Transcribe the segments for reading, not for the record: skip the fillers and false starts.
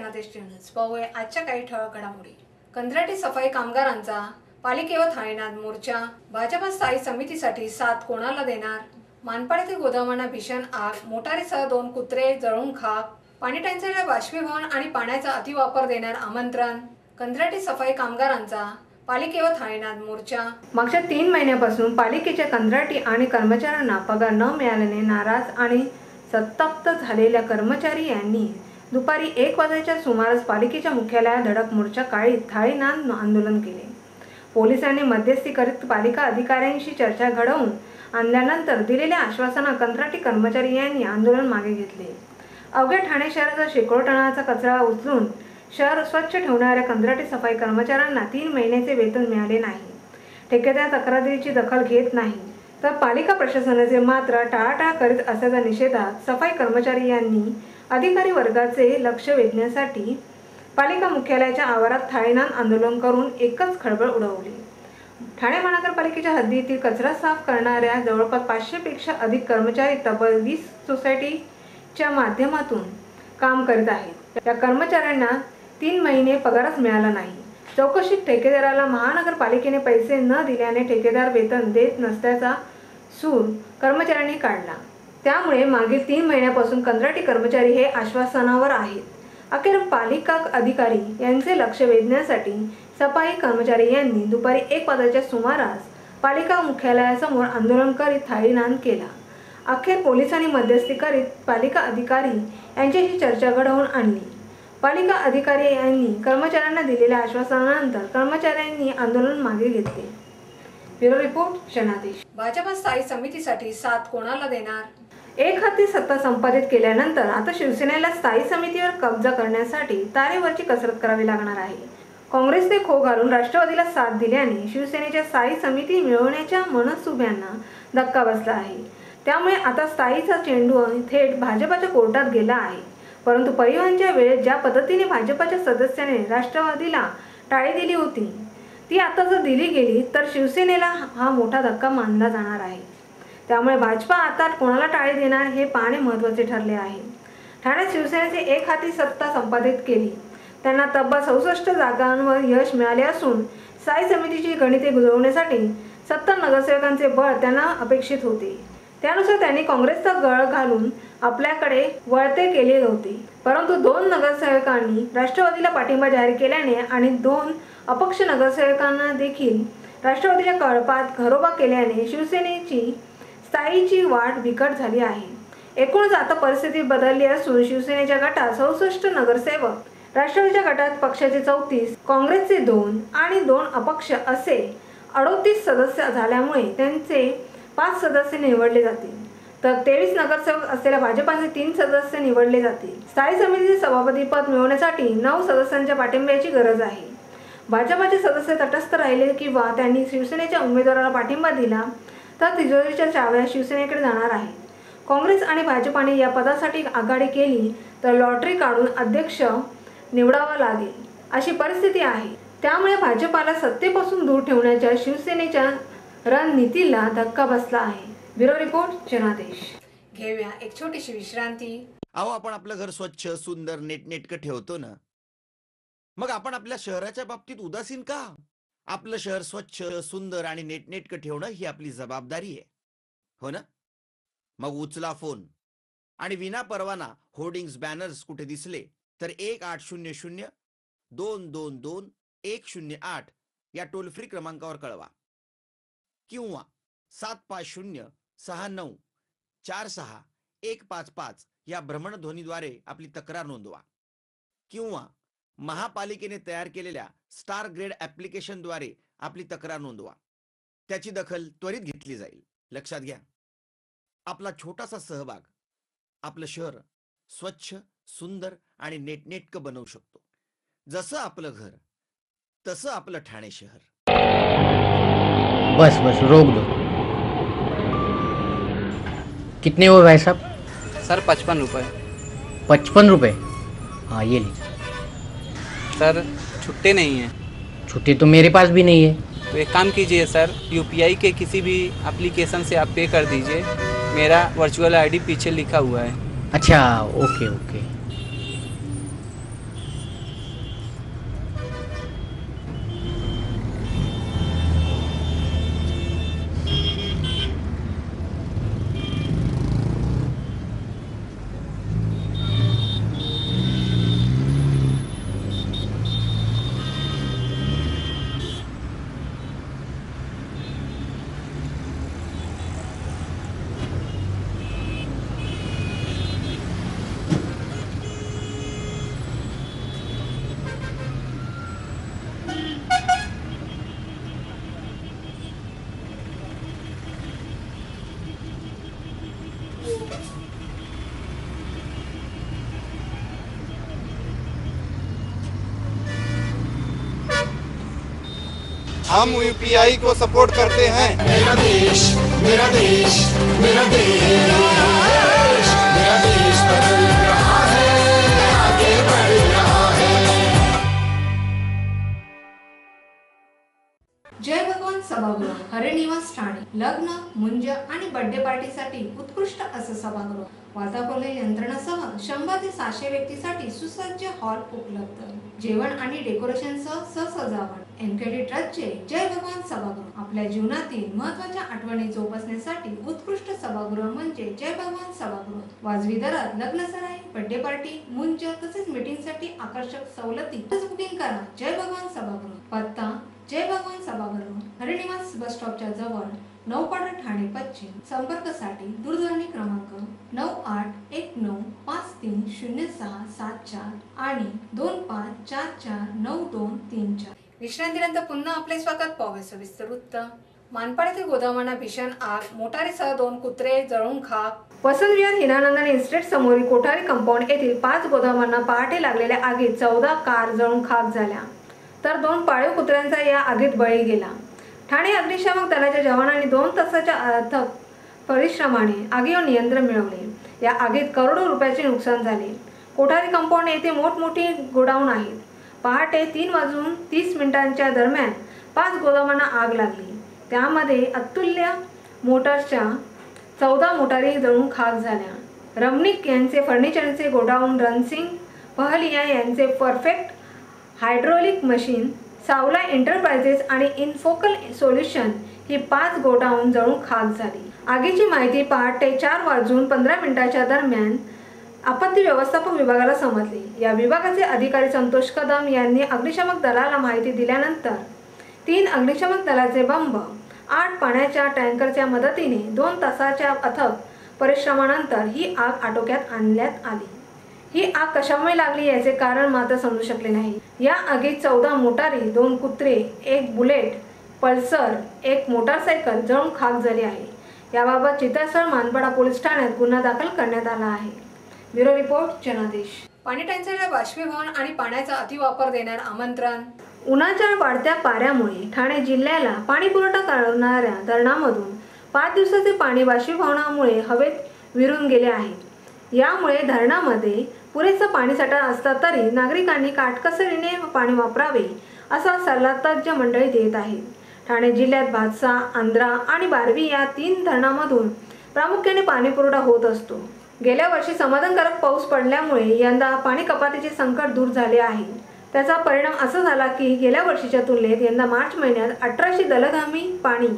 जनादेश न्यूज पाहूया आजच्या काही ठळक घडामोडी। कंत्राटी सफाई कामगारांचा पालिकेवर थाळीनाद मोर्चा, भाजपा स्थायी समितीसाठी साथ कोणाला देणार, मानपाड येथे गोदामांना भीषण आग, मोटारीसह 2 कुत्रे जळून खाक, पाणी टंचाईला बाष्पीभवन आणि पाण्याचा अतिवापर देणार आमंत्रण, कंत्राटी सफाई कामगारांचा पालिकेवर थाळीनाद मोर्चा। मागच्या 3 महिन्यापासून पालिकेच्या कंत्राटी आणि कर्मचाऱ्यांना पगार न मिळाल्याने नाराज आणि संतप्त झालेल्या कर्मचारी यांनी दुपारी 1 वाजताच्या सुमारास पालिकेच्या मुख्यालयात धडक मोर्चा काढीत थाळीनाद आंदोलन केले। पोलिसांनी मध्यस्थी करीत पालिका अधिकाऱ्यांशी चर्चा घडवून आणल्यानंतर दिलेल्या आश्वासना कंत्राटी कर्मचारी यांनी आंदोलन मागे घेतले। अवघ्या ठाणे शहराचा शेकडो टनाचा कचरा उचलून शहर स्वच्छ ठेवणाऱ्या कंत्राटी सफाई कर्मचाऱ्यांना 3 महिन्याचे वेतन मिळाले नाही। ठेकेदार तक्रारीची दखल घेत नाही तर पालिका प्रशासनाचे मात्र टाळाटाळ करीत असल्याच्या निषेधात सफाई कर्मचारी यांनी अधिकारी वर्गाचे लक्ष वेधण्यासाठी पालिका मुख्यालयाच्या आवारात थाळीनाद आंदोलन करून एकच खळबळ उडवली। ठाणे महानगरपालिकेच्या हद्दीतील कचरा साफ करणाऱ्या जवळपास 500 पेक्षा अधिक कर्मचारी तब्बल 20 सोसायटीच्या माध्यमातून काम करीत आहेत। या कर्मचाऱ्यांना 3 महिने पगारच मिळाला नाही। चौकशीत ठेकेदाराला महानगरपालिकेने पैसे न दिल्याने ठेकेदार वेतन देत नसल्याचा सूर कर्मचाऱ्यांनी काढला। त्यामुळे मागील 3 महिन्यापासून कंत्राटी कर्मचारी हे आश्वासनावर आहेत। अखेर पालिका अधिकारी यांचे लक्ष वेधण्यासाठी सफाई कर्मचारी यांनी दुपारी 1 वाजताच्या सुमारास पालिका मुख्यालयासमोर आंदोलन करीत थाळीनाद केला। अखेर पोलिसांनी मध्यस्थी करीत पालिका अधिकारी यांच्याशी चर्चा घडवून आणली। पालिका अधिकारी यांनी कर्मचाऱ्यांना दिलेल्या आश्वासनानंतर कर्मचाऱ्यांनी आंदोलन मागे घेतले। ब्युरो रिपोर्ट जनादेश। भाजपा स्थायी समितीसाठी साथ कोणाला देणार? एक हाती सत्ता संपादित केल्यानंतर आता शिवसेनेला स्थायी समितीवर कब्जा करण्यासाठी तारेवरची कसरत करावी लागणार आहे। काँग्रेसने खो घालून राष्ट्रवादीला साथ दिल्याने शिवसेनेच्या स्थायी समिती मिळवण्याच्या मनसुब्यांना धक्का बसला आहे। त्यामुळे आता स्थायीचा चेंडू थेट भाजपच्या कोर्टात गेला आहे। परंतु परिवहनच्या वेळेस ज्या पद्धतीने भाजपच्या सदस्याने राष्ट्रवादीला टाळी दिली होती ती आता जर दिली गेली तर शिवसेनेला हा मोठा धक्का मानला जाणार आहे। त्यामुळे भाजपा आता कोणाला टाळी देणार हे पाहणे महत्त्वाचे ठरले आहे। ठाण्यात शिवसेनेने एक हाती सत्ता संपादित केली। त्यांना तब्बल 66 जागांवर यश मिळाले असून स्थायी समितीची गणिते जुळवण्यासाठी 70 नगरसेवकांचे बळ त्यांना अपेक्षित होते। त्यानुसार त्यांनी काँग्रेसचा गळ घालून आपल्याकडे वळते केले होते। परंतु 2 नगरसेवकांनी राष्ट्रवादीला पाठिंबा जाहीर केल्याने आणि 2 अपक्ष नगरसेवकांना देखील राष्ट्रवादीच्या कळपात घरोबा केल्याने शिवसेनेची स्थायीची वाट बिकट झाली आहे। एकूणच आता परिस्थिती बदलली असून शिवसेनेच्या गटात 66 नगरसेवक, राष्ट्रवादीच्या गटात पक्षाचे 34, काँग्रेसचे 2 आणि 2 अपक्ष असे 38 सदस्य झाल्यामुळे त्यांचे 5 सदस्य निवडले जातील तर 23 नगरसेवक असलेल्या भाजपाचे 3 सदस्य निवडले जातील। स्थायी समितीचे सभापती पद मिळवण्यासाठी 9 सदस्यांच्या पाठिंब्याची गरज आहे। भाजपाचे सदस्य तटस्थ राहिले किंवा त्यांनी शिवसेनेच्या उमेदवाराला पाठिंबा दिला तर तिजोरीच्या चाव्या शिवसेनेकडे जाणार आहेत। काँग्रेस आणि भाजपाने या पदासाठी आघाडी केली तर लॉटरी काढून अध्यक्ष निवडावा लागेल अशी परिस्थिती आहे। त्यामुळे भाजपाला सत्तेपासून दूर ठेवण्याच्या शिवसेनेच्या रणनीतीला धक्का बसला आहे। ब्युरो रिपोर्ट जनादेश। घेऊया एक छोटीशी विश्रांती। अहो, आपण आपलं घर स्वच्छ, सुंदर, नीटनेटकं ठेवतो ना, मग आपण आपल्या शहराच्या बाबतीत उदासीन का? आपलं शहर स्वच्छ, सुंदर आणि नीटनेटकं ठेवणं ही आपली जबाबदारी आहे, हो ना? मग उचला फोन आणि विना परवाना होर्डिंग्स, बॅनर्स कुठे दिसले तर 1800 222 108 या टोल फ्री क्रमांकावर कळवा किंवा 750 69 46 155 या भ्रमणध्वनीद्वारे आपली तक्रार नोंदवा किंवा महापालिकेने तयार केलेल्या स्टार ग्रेड ॲप्लिकेशनद्वारे आपली तक्रार नोंदवा। त्याची दखल त्वरित घेतली जाईल। लक्षात घ्या, आपला छोटासा सहभाग आपलं शहर स्वच्छ, सुंदर आणि नीटनेटकं बनवू शकतो। जसं आपलं घर तसं आपलं ठाणे शहर। बस बस रोक दो। कितने हुए भाई साहब? सर 55 रुपये। 55 रुपये? हाँ ये लीजिए। सर छुट्टे नहीं हैं। छुट्टी तो मेरे पास भी नहीं है। तो एक काम कीजिए सर, यूपीआई के किसी भी एप्लीकेशन से आप पे कर दीजिए। मेरा वर्चुअल आईडी पीछे लिखा हुआ है। अच्छा ओके ओके। हम यूपीआई को सपोर्ट करते हैं। मेरा देश, मेरा देश, मेरा देश, मेरा देश बदल रहा है, आगे बढ़ रहा है। जय भगवान सभागृह हरिनिवास ठाणे लग्न मुंज आणि बर्थडे पार्टीसाठी उत्कृष्ट असं सभागृह, वातावरण यंत्रणासह 100 ते 700 व्यक्तीसाठी सुसज्ज हॉल उपलब्ध, जेवण आणि डेकोरेशनसह सजावट। एनकेडी ट्रस्टचे जय भगवान सभागृह आपल्या जीवनातील महत्त्वाच्या आठवणी जोपासण्यासाठी उत्कृष्ट सभागृह म्हणजे जय भगवान सभागृह। वाजवी दरात लग्नसराई, बर्थडे पार्टी, मुंज तसेच मीटिंगसाठी आकर्षक सवलती। बुकिंग करा जय भगवान सभागृह। पत्ता जय भगवान सभागृह हरिनिवास बस स्टॉपच्या जवळ, नौपाडा ठाणे पश्चिम। संपर्कासाठी दूरध्वनी क्रमांक 9819530674 आणि 25449234। विश्रांतीनंतर पुन्हा आपले स्वागत। पाहूया सविस्तर वृत्त। मानपाड येथे गोदामांना भीषण आग, मोटारीसह 2 कुत्रे जळून खाक। वसंत विहार हिरानंदन इस्टेट समोरील कोठारी कंपाऊंड येथील 5 गोदामांना पहाटे लागलेल्या आगीत 14 कार जळून खाक झाल्या, तर 2 पाळीव कुत्र्यांचा या आगीत बळी गेला। ठाणे अग्निशामक दलाच्या जवानांनी 2 तासाच्या अथक परिश्रमाने आगीवर नियंत्रण मिळवले। या आगीत करोडो रुपयाचे नुकसान झाले। कोठारी कंपाऊंड येथे मोठमोठी गोडाऊन आहेत। पहाटे 3:30 दरम्यान 5 गोदामांना आग लागली, त्यामध्ये अतुल्य मोटार्सच्या 14 मोटारी जळून खाक झाल्या। रमणिक यांचे फर्निचरचे गोडाऊन, रणसिंग पहलिया यांचे परफेक्ट हायड्रोलिक मशीन, सावला एंटरप्राइजेस आणि इनफोकल सोल्युशन ही 5 गोडाऊन जळून खाक झाली। आगीची माहिती पहाटे 4:15 दरम्यान आपत्ती व्यवस्थापन विभागाला समजली। या विभागाचे अधिकारी संतोष कदम यांनी अग्निशामक दलाला माहिती दिल्यानंतर 3 अग्निशामक दलाचे बंब, 8 पाण्याच्या टँकरच्या मदतीने 2 तासाच्या अथक परिश्रमानंतर ही आग आटोक्यात आणण्यात आली। ही आग कशामुळे लागली याचे कारण मात्र समजू शकले नाही। या आगीत 14 मोटारी, 2 कुत्रे, 1 बुलेट पल्सर, 1 मोटारसायकल जळून खाक झाली आहे। याबाबत चितळसर मानपाडा पोलीस ठाण्यात गुन्हा दाखल करण्यात आला आहे। ब्युरो रिपोर्ट जनादेश। पाणी टंचाईला बाष्पीभवन आणि पाण्याचा अतिवापर देणार आमंत्रण। उन्हाच्या वाढत्या पाऱ्यामुळे ठाणे जिल्ह्याला पाणी पुरवठा करणाऱ्या धरणामधून 5 दिवसाचे पाणी बाष्पीभवनामुळे हवेत विरून गेले आहे। यामुळे धरणामध्ये पुरेसा पाणीसाठा असला तरी नागरिकांनी काटकसरीने पाणी वापरावे असा सल्ला तज्ज्ञ मंडळी देत आहेत। ठाणे जिल्ह्यात भातसा, आंध्रा आणि बारवी या 3 धरणांमधून प्रामुख्याने पाणी पुरवठा होत असतो। गेल्या वर्षी समाधानकारक पाऊस पडल्यामुळे यंदा पाणी कपातीचे संकट दूर झाले आहे। त्याचा परिणाम असा झाला की गेल्या वर्षीच्या तुलनेत यंदा मार्च महिन्यात 1800 दलघामी पाणी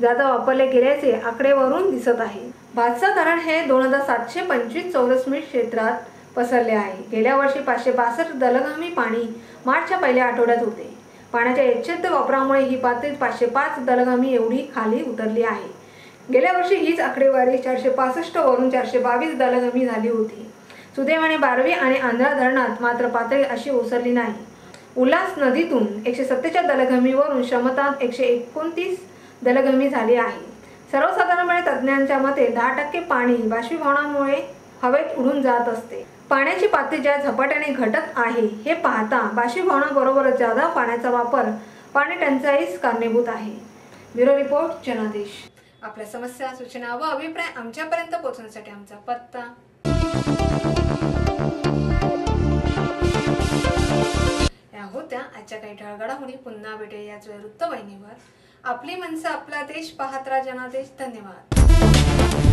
जादा वापरले गेल्याचे आकडेवरून दिसत आहे। भातसा धरण हे 2725 चौरस मीटर क्षेत्रात पसरले आहे। गेल्या वर्षी 562 दलघामी पाणी मार्चच्या पहिल्या आठवड्यात होते। पाण्याच्या यथेच्छ वापरामुळे ही पातळी 505 दलघामी एवढी खाली उतरली आहे। गेल्या वर्षी हीच आकडेवारी 465 वरून 422 दलघामी झाली होती। सुदैवाने बारवी आणि आंध्रा धरणात मात्र पातळी अशी ओसरली नाही। उल्हास नदीतून 147 दलघामीवरून क्षमता 129 दलघामी झाली आहे। सर्वसाधारणपणे तज्ज्ञांच्या मते 10% पाणी बाष्पीभवनामुळे हवेत उडून जात असते। पाण्याची पातळी ज्या झपाट्याने घटत आहे हे पाहता बाष्पीभवनाबरोबरच जादा पाण्याचा वापर पाणी टंचाईस कारणीभूत आहे। ब्युरो रिपोर्ट जनादेश। आपल्या समस्या, सूचना व अभिप्राय आमच्यापर्यंत पोहोचवण्यासाठी आमचा पत्ता। या होत्या आजच्या काही ठळक घडामोडी। पुन्हा भेटूया याच वेळी वृत्तवाहिनीवर। आपली मनसा, आपला देश, पाहत राहा जनादेश। धन्यवाद।